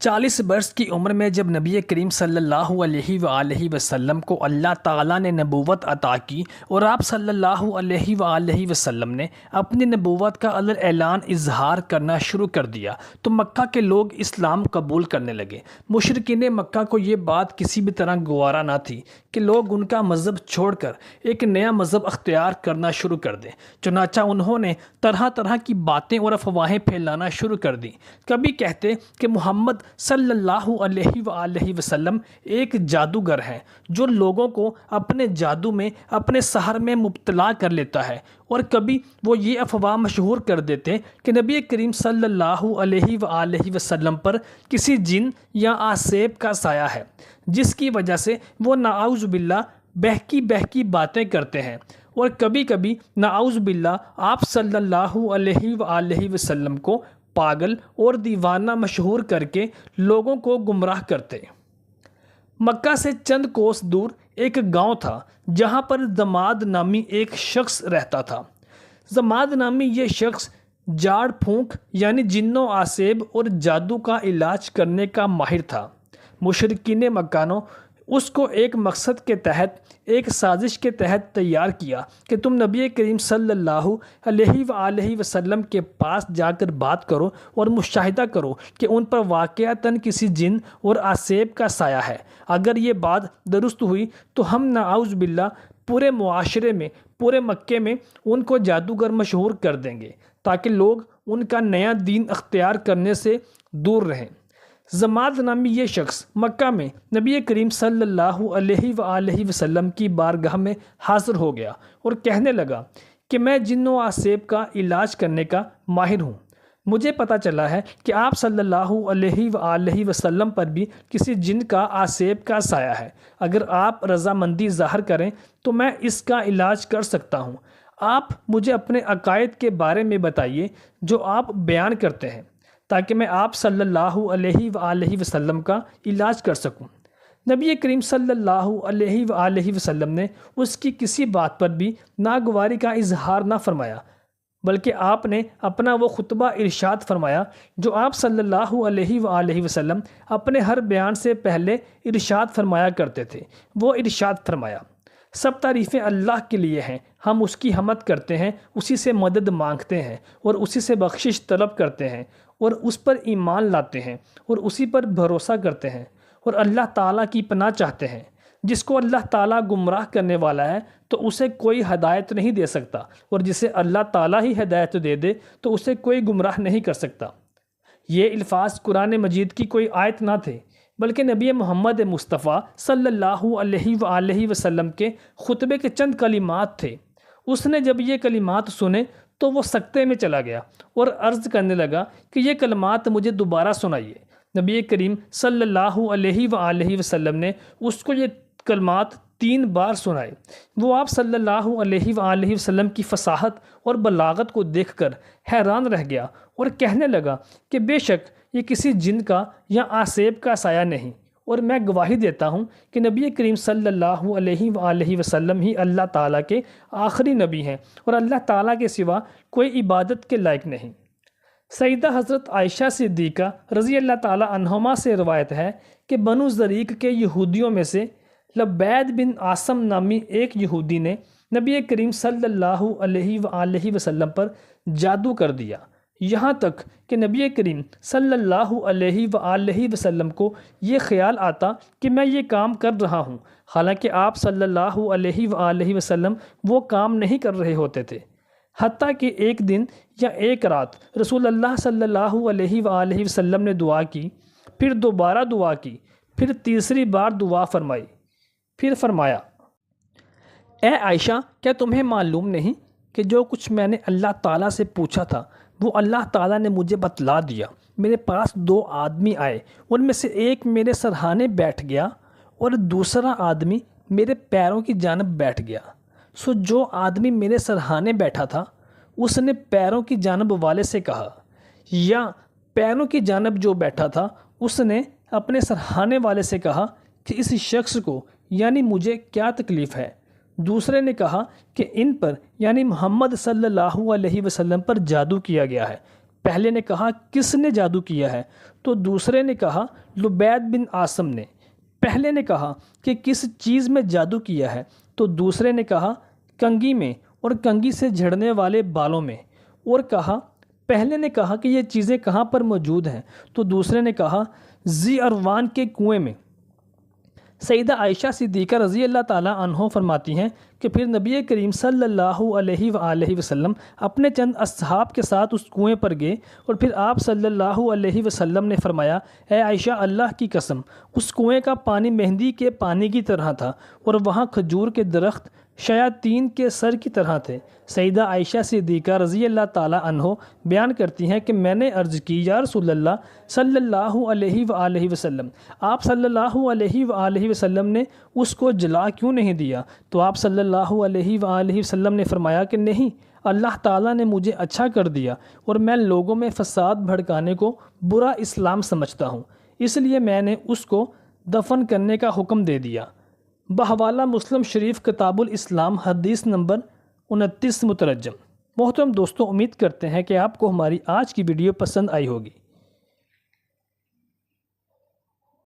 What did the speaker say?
40 برس کی عمر میں جب نبی کریم صلی اللہ علیہ وآلہ وسلم کو اللہ تعالیٰ نے نبوت عطا کی اور آپ صلی اللہ علیہ وآلہ وسلم نے اپنی نبوت کا اعلان اظہار کرنا شروع کر دیا تو مکہ کے لوگ اسلام قبول کرنے لگے۔ مشرکین مکہ کو یہ بات کسی بھی طرح گوارا نہ تھی کہ لوگ ان کا مذہب چھوڑ کر ایک نیا مذہب اختیار کرنا شروع کر دیں۔ چنانچہ انہوں نے طرح طرح کی باتیں اور افواہیں پھیلانا شروع کر دیں۔ کبھی کہتے کہ محمد صلی اللہ علیہ وآلہ وسلم ایک جادوگر ہیں جو لوگوں کو اپنے جادو میں اپنے سحر میں مبتلا کر لیتا ہے، اور کبھی وہ یہ افواہ مشہور کر دیتے کہ نبی کریم صلی اللہ علیہ وآلہ وسلم پر کسی جن یا عصیب کا سایہ ہے، جس کی وجہ سے وہ نعوذ باللہ بہکی باتیں کرتے ہیں، اور کبھی کبھی نعوذ باللہ آپ صلی اللہ علیہ وآلہ وسلم کو پاگل اور دیوانہ مشہور کر کے لوگوں کو گمراہ کرتے۔ مکہ سے چند کوس دور ایک گاؤں تھا جہاں پر ضماد نامی ایک شخص رہتا تھا۔ ضماد نامی یہ شخص جھاڑ پھونک یعنی جنوں عصیب اور جادو کا علاج کرنے کا ماہر تھا۔ مشرکین مکہ نے اس کو ایک مقصد کے تحت، ایک سازش کے تحت تیار کیا کہ تم نبی کریم صلی اللہ علیہ وآلہ وسلم کے پاس جا کر بات کرو اور مشاہدہ کرو کہ ان پر واقعتاً کسی جن اور عصیب کا سایہ ہے۔ اگر یہ بات درست ہوئی تو ہم نعوذ باللہ پورے معاشرے میں، پورے مکے میں ان کو جادوگر مشہور کر دیں گے تاکہ لوگ ان کا نیا دین اختیار کرنے سے دور رہیں۔ ضماد نامی یہ شخص مکہ میں نبی کریم صلی اللہ علیہ وآلہ وسلم کی بارگاہ میں حاضر ہو گیا اور کہنے لگا کہ میں جن و عصیب کا علاج کرنے کا ماہر ہوں۔ مجھے پتہ چلا ہے کہ آپ صلی اللہ علیہ وآلہ وسلم پر بھی کسی جن کا عصیب کا سایہ ہے۔ اگر آپ رضامندی ظاہر کریں تو میں اس کا علاج کر سکتا ہوں۔ آپ مجھے اپنے عقائد کے بارے میں بتائیے جو آپ بیان کرتے ہیں، تاکہ میں آپ صلی اللہ علیہ وآلہ وسلم کا علاج کر سکوں۔ نبی کریم صلی اللہ علیہ وآلہ وسلم نے اس کی کسی بات پر بھی ناگواری کا اظہار نہ فرمایا، بلکہ آپ نے اپنا وہ خطبہ ارشاد فرمایا جو آپ صلی اللہ علیہ وآلہ وسلم اپنے ہر بیان سے پہلے ارشاد فرمایا کرتے تھے۔ وہ ارشاد فرمایا، سب تعریفیں اللہ کے لیے ہیں، ہم اس کی حمد کرتے ہیں، اسی سے مدد مانگتے ہیں اور اسی سے بخشش طلب کرتے ہیں اور اس پر ایمان لاتے ہیں اور اسی پر بھروسہ کرتے ہیں اور اللہ تعالیٰ کی پناہ چاہتے ہیں۔ جس کو اللہ تعالیٰ گمراہ کرنے والا ہے تو اسے کوئی ہدایت نہیں دے سکتا، اور جسے اللہ تعالیٰ ہی ہدایت دے دے تو اسے کوئی گمراہ نہیں کر سکتا۔ یہ الفاظ قرآن مجید کی کوئی آیت نہ تھے، بلکہ نبی محمد مصطفیٰ صلی اللہ علیہ وآلہ وسلم کے خطبے کے چند کلمات تھے۔ اس نے جب یہ کلمات سنے تو وہ سکتے میں چلا گیا اور عرض کرنے لگا کہ یہ کلمات مجھے دوبارہ سنائیے۔ نبی کریم صلی اللہ علیہ وآلہ وسلم نے اس کو یہ کلمات 3 بار سنائے۔ وہ آپ صلی اللہ علیہ وآلہ وسلم کی فصاحت اور بلاغت کو دیکھ کر حیران رہ گیا اور کہنے لگا کہ بے شک یہ کسی جن کا یا عصیب کا سایہ نہیں، اور میں گواہی دیتا ہوں کہ نبی کریم صلی اللہ علیہ وآلہ وسلم ہی اللہ تعالیٰ کے آخری نبی ہیں اور اللہ تعالیٰ کے سوا کوئی عبادت کے لائق نہیں۔ سیدہ حضرت عائشہ صدیقہ رضی اللہ تعالیٰ عنہما سے روایت ہے کہ بنو زریق کے یہودیوں میں سے لبید بن عاصم نامی ایک یہودی نے نبی کریم صلی اللہ علیہ وآلہ وسلم پر جادو کر دیا، یہاں تک کہ نبی کریم صلی اللہ علیہ وآلہ وسلم کو یہ خیال آتا کہ میں یہ کام کر رہا ہوں، حالانکہ آپ صلی اللہ علیہ وآلہ وسلم وہ کام نہیں کر رہے ہوتے تھے۔ حتیٰ کہ ایک دن یا ایک رات رسول اللہ صلی اللہ علیہ وآلہ وسلم نے دعا کی، پھر دوبارہ دعا کی، پھر تیسری بار دعا فرمائی، پھر فرمایا، اے عائشہ، کیا تمہیں معلوم نہیں کہ جو کچھ میں نے اللہ تعالیٰ سے پوچھا تھا وہ اللہ تعالیٰ نے مجھے بتلا دیا۔ میرے پاس 2 آدمی آئے، ان میں سے ایک میرے سرہانے بیٹھ گیا اور دوسرا آدمی میرے پیروں کی جانب بیٹھ گیا۔ سو جو آدمی میرے سرہانے بیٹھا تھا اس نے پیروں کی جانب والے سے کہا، یا پیروں کی جانب جو بیٹھا تھا اس نے اپنے سرہانے والے سے کہا کہ اس شخص کو یعنی مجھے کیا تکلیف ہے۔ دوسرے نے کہا کہ ان پر یعنی محمد صلی اللہ علیہ وسلم پر جادو کیا گیا ہے۔ پہلے نے کہا کس نے جادو کیا ہے؟ تو دوسرے نے کہا لبید بن عاصم نے۔ پہلے نے کہا کہ کس چیز میں جادو کیا ہے؟ تو دوسرے نے کہا کنگھی میں اور کنگھی سے جھڑنے والے بالوں میں۔ اور کہا پہلے نے کہا کہ یہ چیزیں کہاں پر موجود ہیں؟ تو دوسرے نے کہا ذی اروان کے کنویں میں۔ سیدہ عائشہ صدیقہ رضی اللہ تعالیٰ عنہ فرماتی ہیں کہ پھر نبی کریم صلی اللہ علیہ وآلہ وسلم اپنے چند اصحاب کے ساتھ اس کنویں پر گئے، اور پھر آپ صلی اللہ علیہ وسلم نے فرمایا اے عائشہ اللہ کی قسم اس کنویں کا پانی مہندی کے پانی کی طرح تھا، اور وہاں کھجور کے درخت شیاطین کے سر کی طرح تھے۔ سیدہ عائشہ صدیقہ رضی اللہ تعالیٰ عنہ بیان کرتی ہیں کہ میں نے عرض کی یا رسول اللہ صلی اللہ علیہ وآلہ وسلم، آپ صلی اللہ علیہ وآلہ وسلم نے اس کو جلا کیوں نہیں دیا؟ تو آپ صلی اللہ علیہ وآلہ وسلم نے فرمایا کہ نہیں، اللہ تعالیٰ نے مجھے اچھا کر دیا، اور میں لوگوں میں فساد بھڑکانے کو برا اسلام سمجھتا ہوں، اس لیے میں نے اس کو دفن کرنے کا حکم دے دیا۔ بحوالہ مسلم شریف کتاب الاسلام حدیث نمبر 29 مترجم۔ محترم دوستوں، امید کرتے ہیں کہ آپ کو ہماری آج کی ویڈیو پسند آئی ہوگی۔